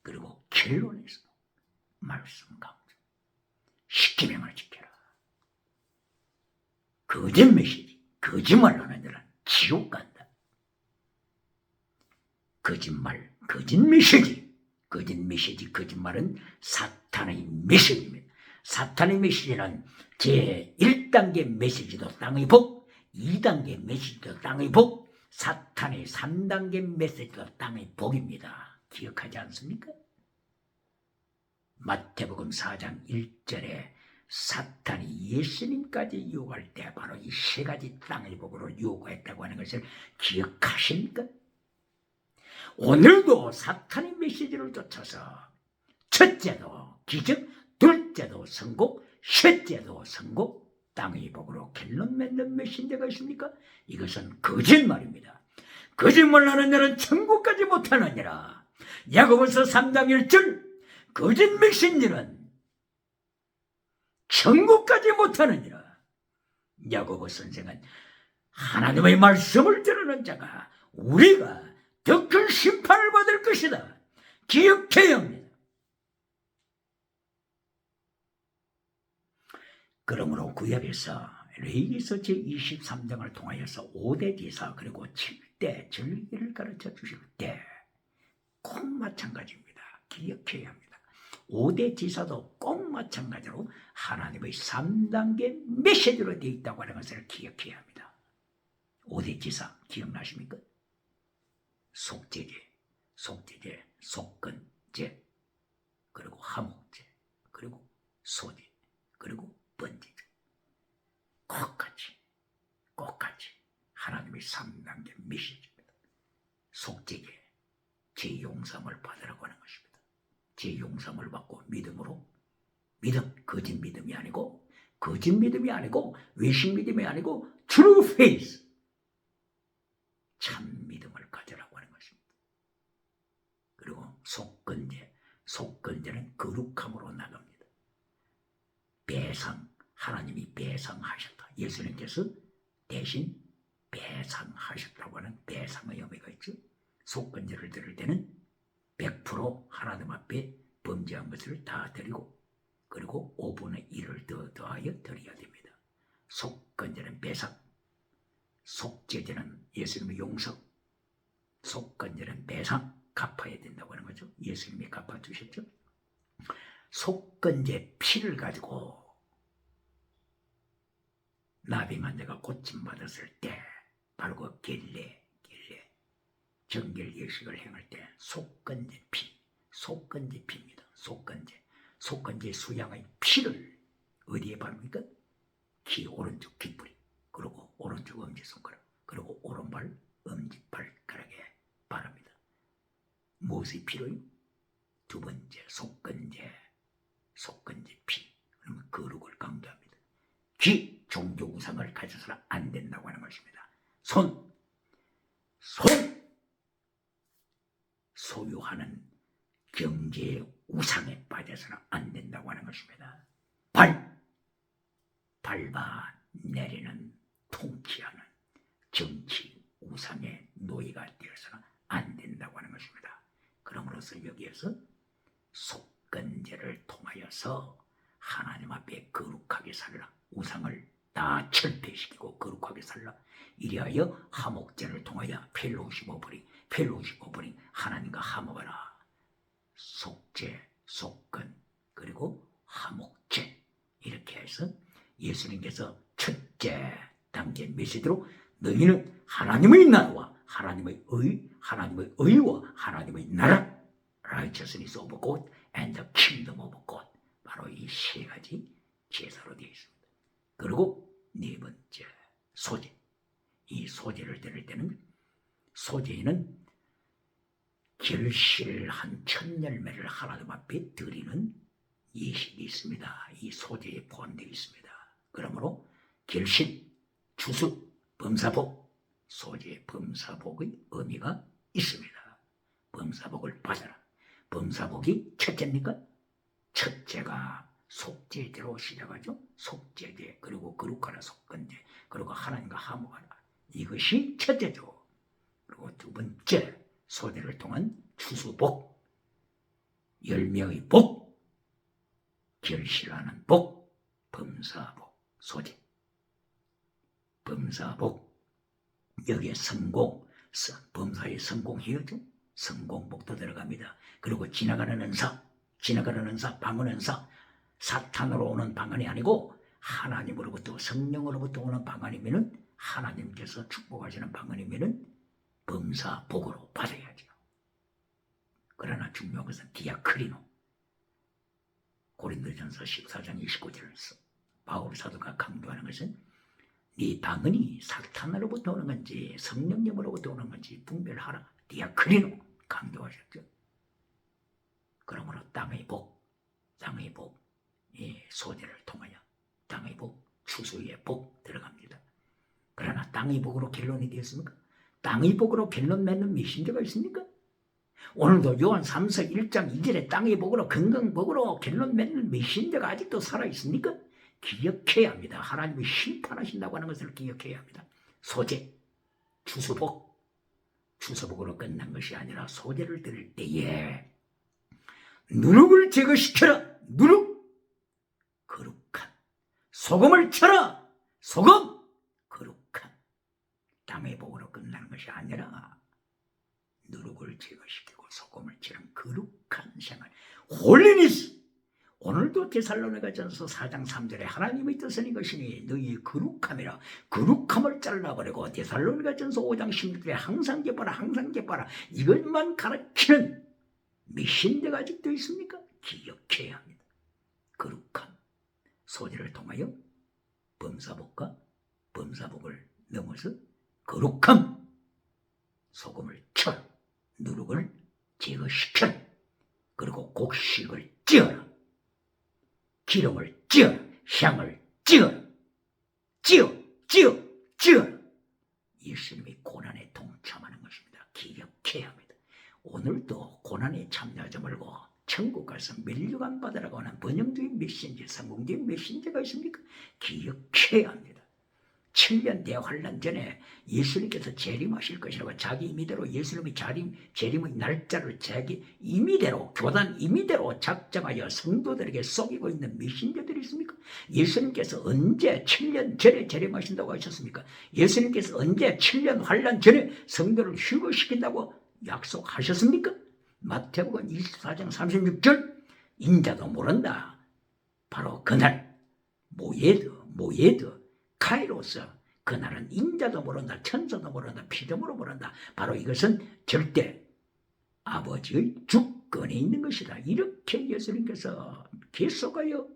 S1: 그리고 결론에서도 말씀 강조. 십계명을 지켜라. 거짓 메시지, 거짓말하는 자는 지옥 간다. 거짓말, 거짓 메시지, 거짓말은 사탄의 메시지입니다. 사탄의 메시지는 제1단계 메시지도 땅의 복, 2단계 메시지도 땅의 복, 사탄의 3단계 메시지도 땅의 복입니다. 기억하지 않습니까? 마태복음 4장 1절에 사탄이 예수님까지 유혹할 때 바로 이 세 가지 땅의 복으로 유혹했다고 하는 것을 기억하십니까? 오늘도 사탄의 메시지를 쫓아서 첫째도 기적, 둘째도 성공, 셋째도 성공, 땅의 복으로 결론 맺는 메신저가 있습니까? 이것은 거짓말입니다. 거짓말하는 자는 천국까지 못하느니라. 야고보서 3장 1절, 거짓 메신저는 천국까지 못하느니라. 야고보 선생은 하나님의 말씀을 들으는 자가 우리가 더 큰 심판을 받을 것이다. 기억해야 합니다. 그러므로 구약에서 레위기서 제23장을 통하여서 5대 제사 그리고 7대 절기를 가르쳐 주실 때 꼭 마찬가지입니다. 기억해야 합니다. 5대 제사도 꼭 마찬가지로 하나님의 3단계 메시지로 되어 있다고 하는 것을 기억해야 합니다. 5대 제사 기억나십니까? 속죄제, 속건제, 그리고 화목제, 그리고 소제, 그리고 번제제. 꼭같이 하나님의 3단계 메시지입니다. 속죄제, 제 용서를 받으라고 하는 것입니다. 제 용서를 받고 믿음으로, 거짓 믿음이 아니고 외식 믿음이 아니고 true faith, 참 믿음을 가져라고 하는 것입니다. 그리고 속건제는 거룩함으로 나갑니다. 배상, 하나님이 배상하셨다. 예수님께서 대신 배상하셨다고 하는 배상의 의미가 있죠. 속건제를 드릴 때는 100% 하나님 앞에 범죄한 것을 다 드리고, 그리고 5분의 1을 더 더하여 드려야 됩니다. 속건제는 배상, 속죄제는 예수님의 용서, 속건제는 배상, 갚아야 된다고 하는 거죠. 예수님이 갚아주셨죠. 속건제 피를 가지고 나병한 자가 고침받았을 때 바로 그 결례 정결 예식을 행할 때 속건제 피입니다. 속건제 수양의 피를 어디에 바릅니까? 오른쪽 귓불이, 그리고 오른쪽 엄지손가락, 그리고 오른발 엄지발가락에 바릅니다. 무엇의 피로요? 두 번째 속건제 피. 그러면 거룩을 강조합니다. 귀, 종교 우상을 가져서는 안 된다고 하는 것입니다. 손 소유하는 경제 우상에 빠져서는 안 된다고 하는 것입니다. 밟아 내리는 통치하는 정치 우상의 노예가 되어서는 안 된다고 하는 것입니다. 그러므로서 여기에서 속건제를 통하여서 하나님 앞에 거룩하게 살라, 우상을 다 철폐시키고 거룩하게 살라. 이리하여 화목제를 통하여 펠로십 오브링 하나님과 화목하라. 속죄, 속건, 그리고 화목제, 이렇게 해서 예수님께서 첫째 단계 메시지로 너희는 하나님의 나라와 하나님의 의와 하나님의 나라, righteousness of God and the kingdom of God, 바로 이 세 가지 제사로 되어 있습니다. 그리고 네 번째, 소제. 이 소제를 드릴 때는 소제에는 결실한 첫 열매를 하나님 앞에 드리는 예식이 있습니다. 이 소제에 포함되어 있습니다. 그러므로 결실, 추수, 범사복, 소제의 범사복의 의미가 있습니다. 범사복을 받아라. 범사복이 첫째입니까? 첫째가 속죄제로 시작하죠. 속죄제, 그리고 거룩하라, 속건제, 그리고 하나님과 화목하라. 이것이 첫째죠. 그리고 두 번째, 소제를 통한 추수복, 열매의 복, 결실하는 복, 범사복, 소제. 범사복, 여기에 성공, 범사의 성공이었죠. 성공복도 들어갑니다. 그리고 지나가는 은사, 방언 은사, 사탄으로 오는 방언이 아니고 하나님으로부터, 성령으로부터 오는 방언이면은, 하나님께서 축복하시는 방언이면은 범사복으로 받아야죠. 그러나 중요한 것은 디아크리노. 고린도전서 14장 29절에서 바울 사도가 강조하는 것은 네 방언이 사탄으로부터 오는 건지 성령님으로부터 오는 건지 분별하라. 디아크리노 강조하셨죠. 그러므로 땅의 복, 예, 소제를 통하여 땅의 복, 추수의 복 들어갑니다. 그러나 땅의 복으로 결론이 되었습니까? 땅의 복으로 결론 맺는 메신저가 있습니까? 오늘도 요한 3서 1장 2절에 땅의 복으로, 건강복으로 결론 맺는 메신저가 아직도 살아있습니까? 기억해야 합니다. 하나님이 심판하신다고 하는 것을 기억해야 합니다. 소제, 추수복으로 끝난 것이 아니라 소제를 드릴 때에 누룩을 제거시켜라. 누룩, 거룩한. 소금을 쳐라. 소금, 거룩한. 땅의 복으로 끝나는 것이 아니라 누룩을 제거시키고 소금을 치는 거룩한 생활, 홀리니스. 오늘도 데살로니가전서 4장 3절에 하나님의 뜻은 이것이니 너희의 거룩함이라. 거룩함을 잘라버리고 데살로니가전서 5장 16절에 항상 계봐라 이것만 가르치는 메신저가 아직도 있습니까? 기억해야 합니다. 거룩함, 소제를 통하여 범사복과 범사복을 넘어서 거룩함, 소금을 쳐, 누룩을 제거시켜, 그리고 곡식을 찌어라, 기름을 찌어라, 향을 찌어라, 찌어라. 예수님이 고난에 동참하는 것입니다. 기억해야 합니다. 오늘도 고난에 참여하지 말고 천국 가서 멸류관 받으라고 하는 번영적인 메신저, 성공적인 메신저가 있습니까? 기억해야 합니다. 7년 대환란 전에 예수님께서 재림하실 것이라고 자기 임의대로 예수님의 재림의 날짜를 자기 임의대로, 교단 임의대로 작정하여 성도들에게 속이고 있는 메신저들이 있습니까? 예수님께서 언제 7년 전에 재림하신다고 하셨습니까? 예수님께서 언제 7년 환란 전에 성도를 휴거시킨다고 약속하셨습니까? 마태복음 24장 36절, 인자도 모른다. 바로 그날 모예드 카이로스, 그날은 인자도 모른다, 천사도 모른다, 피조물도 모른다. 바로 이것은 절대 아버지의 주권에 있는 것이다. 이렇게 예수님께서 계속하여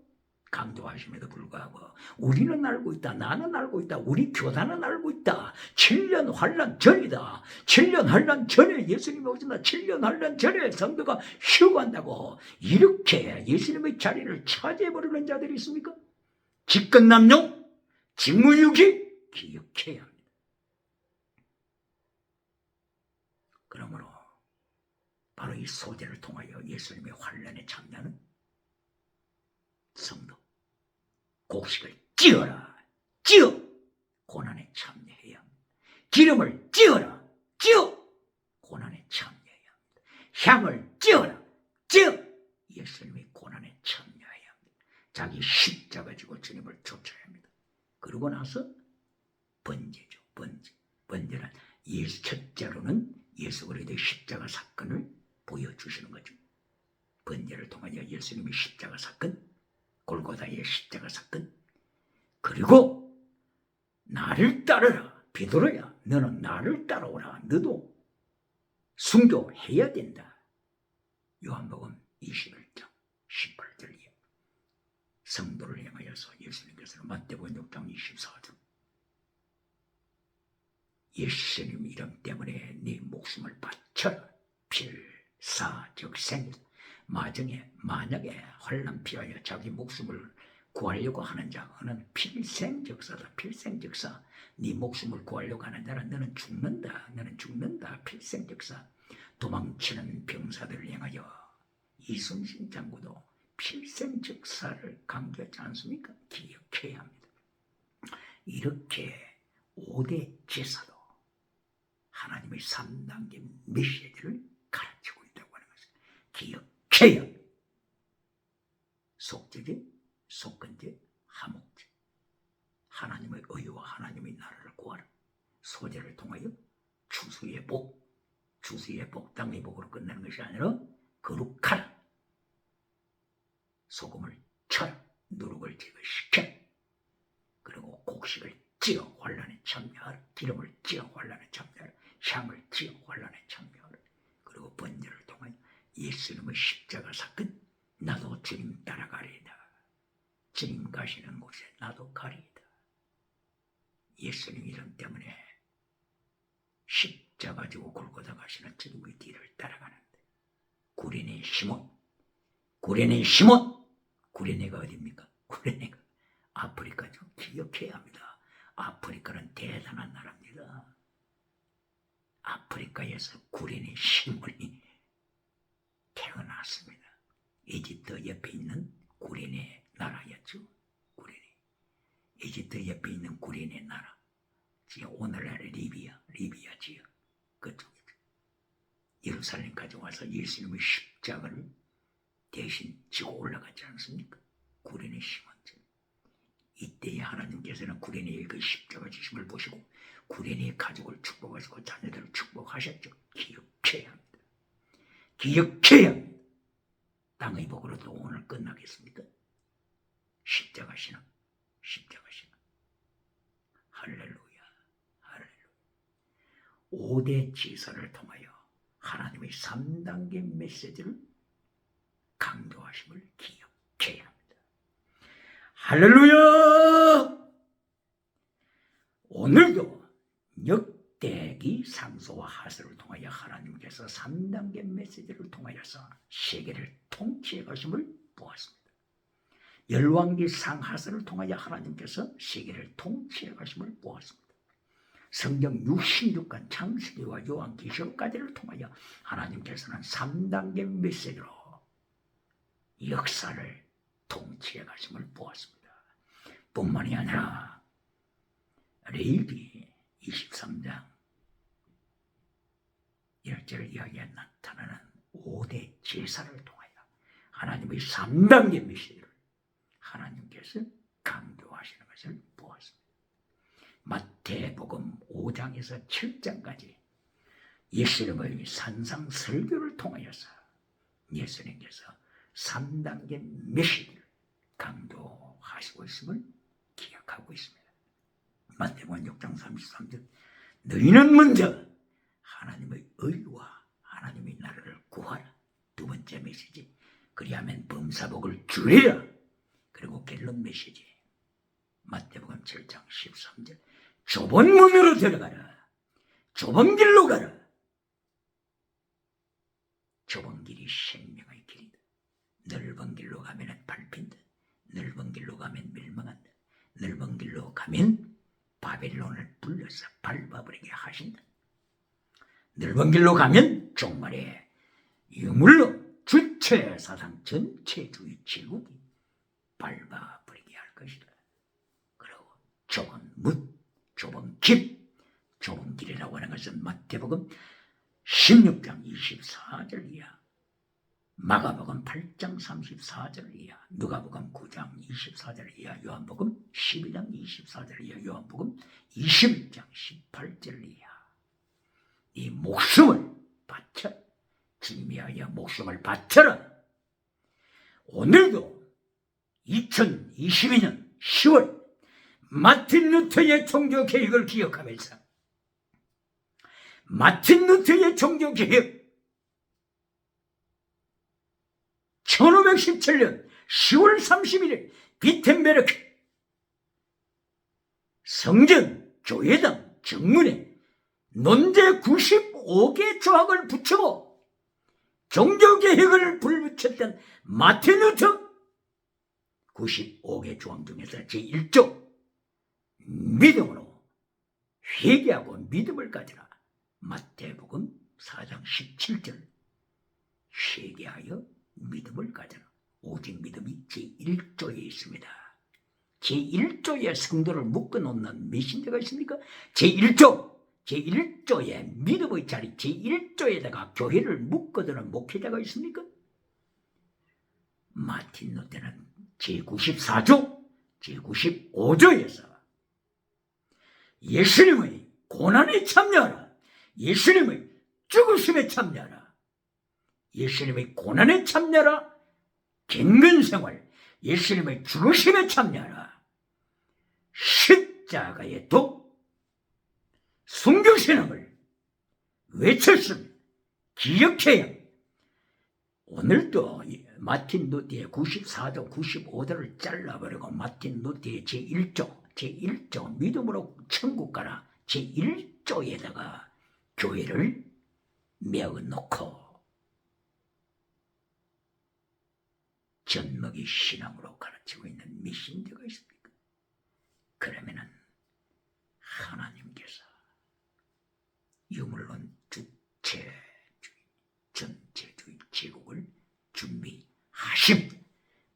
S1: 강조하심에도 불구하고 우리는 알고 있다, 나는 알고 있다, 우리 교단은 알고 있다. 7년 환란 전이다. 7년 환란 전에 예수님이 오신다. 7년 환란 전에 성도가 휴거한다고 이렇게 예수님의 자리를 차지해버리는 자들이 있습니까? 직권남용, 직무유기, 기억해야 합니다. 그러므로 바로 이 소제를 통하여 예수님의 환란에 참여하는 성도, 곡식을 찌어라, 고난에 참여해야 합니다. 기름을 찌어라, 고난에 참여해야 합니다. 향을 찌어라, 예수님의 고난에 참여해야 합니다. 자기 십자가 지고 주님을 쫓아야 합니다. 그러고 나서 번제죠. 번제는 첫째로는 예수 그리스도의 십자가 사건을 보여주시는 거죠. 번제를 통하여 예수님의 십자가 사건, 골고다의 십자가 사건, 그리고 나를 따르라. 베드로야, 너는 나를 따라오라. 너도 순교해야 된다. 요한복음 21장 18절이에요. 성도를 향하여서 예수님께서는 마태복음 6장 24절 예수님 이름 때문에 네 목숨을 바쳐라. 필사적생 만약에 환난 피하여 자기 목숨을 구하려고 하는 자는 필생적사다. 필생적사. 네 목숨을 구하려고 하는 자는 너는 죽는다. 필생적사. 도망치는 병사들을 향하여 이순신 장군도 필생적사를 강조하지 않습니까? 기억해야 합니다. 이렇게 5대 제사도 하나님의 3단계 메시지를 가르치고 있다고 하는 것을 기억해야 합니다. 속죄제, 속건제, 화목제. 하나님의 의와 하나님의 나라를 구하라. 소제를 통하여 추수의 복, 땅의 복으로 끝나는 것이 아니라 거룩하라. 소금을 쳐라. 누룩을 제거시켜. 그리고 곡식을 찌어 환난에 참여하라. 기름을 찌어 환난에 참여하라. 향을 찌어 환난에 참여하라. 그리고 번제를 통하여 예수님의 십자가 사건, 나도 주님 따라가리이다. 주님 가시는 곳에 나도 가리이다. 예수님 이름 때문에 십자가 지고 골고다 가시는 주님의 뒤를 따라가는데 구레네 시몬, 구레네가 어디입니까? 구레네가 아프리카죠. 기억해야 합니다. 아프리카는 대단한 나라입니다. 아프리카에서 구레네 시몬이 태어났습니다. 이집트 옆에 있는 구레네 나라였죠. 구레네. 이집트 옆에 있는 구레네 나라. 지금 오늘날의 리비아 지역 그쪽이죠. 예루살렘까지 와서 예수님의 십자가를 대신 지고 올라가지 않습니까? 구레네 시몬처럼. 이때에 하나님께서는 구레네의 그 십자가 지심을 보시고 구레네의 가족을 축복하시고 자녀들을 축복하셨죠. 기억해야 합니다. 기억해야 합니다. 땅의 복으로도 오늘 끝나겠습니까? 십자가 신앙. 할렐루야. 5대 제사를 통하여 하나님의 3단계 메시지를 강조하심을 기억해야 합니다. 할렐루야! 오늘도 역대기 상소와 하서를 통하여 하나님께서 3단계 메시지를 통하여서 세계를 통치해 가심을 보았습니다. 열왕기 상하서를 통하여 하나님께서 세계를 통치해 가심을 보았습니다. 성경 66권 창세기와 요한계시록까지를 통하여 하나님께서는 3단계 메시지로 역사를 통치해 가심을 보았습니다. 뿐만이 아니라 레위기 23장 1절 이야기에 나타나는 5대 제사를 통하여 하나님의 3단계 메시지를 하나님께서 강조하시는 것을 보았습니다. 마태복음 5장에서 7장까지 예수님의 산상 설교를 통하여서 예수님께서 3단계 메시지를 강조하시고 있음을 기억하고 있습니다. 마태복음 6장 33절 너희는 먼저 하나님의 의와 하나님의 나라를 구하라. 두 번째 메시지 그리하면 범사복을 줄이라. 그리고 결론 메시지 마태복음 7장 13절 좁은 문으로 들어가라. 좁은 길로 가라. 좁은 길이 생명의 길이다. 넓은 길로 가면 밟힌다. 넓은 길로 가면 멸망한다. 넓은 길로 가면 바벨론을 불러서 밟아버리게 하신다. 넓은 길로 가면 종말에 유물로 주체 사상 전체주의 제국이 밟아버리게 할 것이다. 그리고 좁은 문, 좁은 길이라고 하는 것은 마태복음 16장 24절 이하 마가복음 8장 34절 이하, 누가복음 9장 24절 이하, 요한복음 12장 24절 이하, 요한복음 20장 18절 이하. 이 목숨을 바쳐, 주님 위하여 목숨을 바쳐라. 오늘도 2022년 10월 마틴 루터의 종교 계획을 기억하면서 마틴 루터의 종교 계획 1517년 10월 31일 비텐베르크 성전 교회당 정문에 논제 95개 조항을 붙이고 종교개혁을 불붙였던 마틴 루터 95개 조항 중에서 제1조 믿음으로 회개하고 믿음을 가지라. 마태복음 4장 17절 회개하여 믿음을 가져라. 오직 믿음이 제1조에 있습니다. 제1조에 성도를 묶어놓는 메신저가 있습니까? 제1조에 믿음의 자리, 제1조에다가 교회를 묶어두는 목회자가 있습니까? 마틴 루터는 제94조, 제95조에서 예수님의 고난에 참여하라. 예수님의 죽으심에 참여하라. 예수님의 고난에 참여하라. 갱근생활, 예수님의 죽으심에 참여하라. 십자가의 독, 순교신앙을 외쳤습니다. 기억해야. 오늘도 마틴 루터의 94조, 95조를 잘라버리고 마틴 루터의 제1조 믿음으로 천국 가라. 제1조에다가 교회를 메어놓고 젖먹이 신앙으로 가르치고 있는 메신저가 있습니까? 그러면은 하나님께서 유물론 주체주의, 전체주의 제국을 준비하심,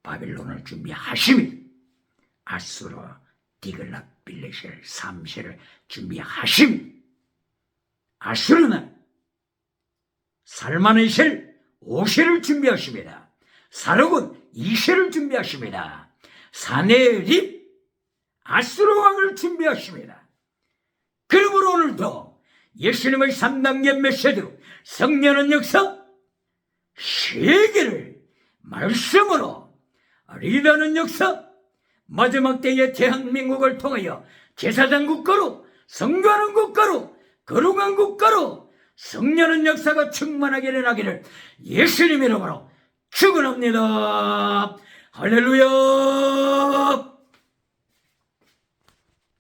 S1: 바빌론을 준비하심, 아수르, 디글랏 빌레셀 3세를 준비하심, 아수르는 살마네셀 5세를 준비하십니다. 사륙은 2세를 준비하십니다. 사네립 아수르 왕을 준비하십니다. 그러므로 오늘도 예수님의 3단계 메시지로 성령은 역사, 세계를 말씀으로 리더는 역사, 마지막 때의 대한민국을 통하여 제사장 국가로, 선교하는 국가로, 거룩한 국가로 성령은 역사가 충만하게 일어나기를 예수님 이름으로 축원합니다. 할렐루야.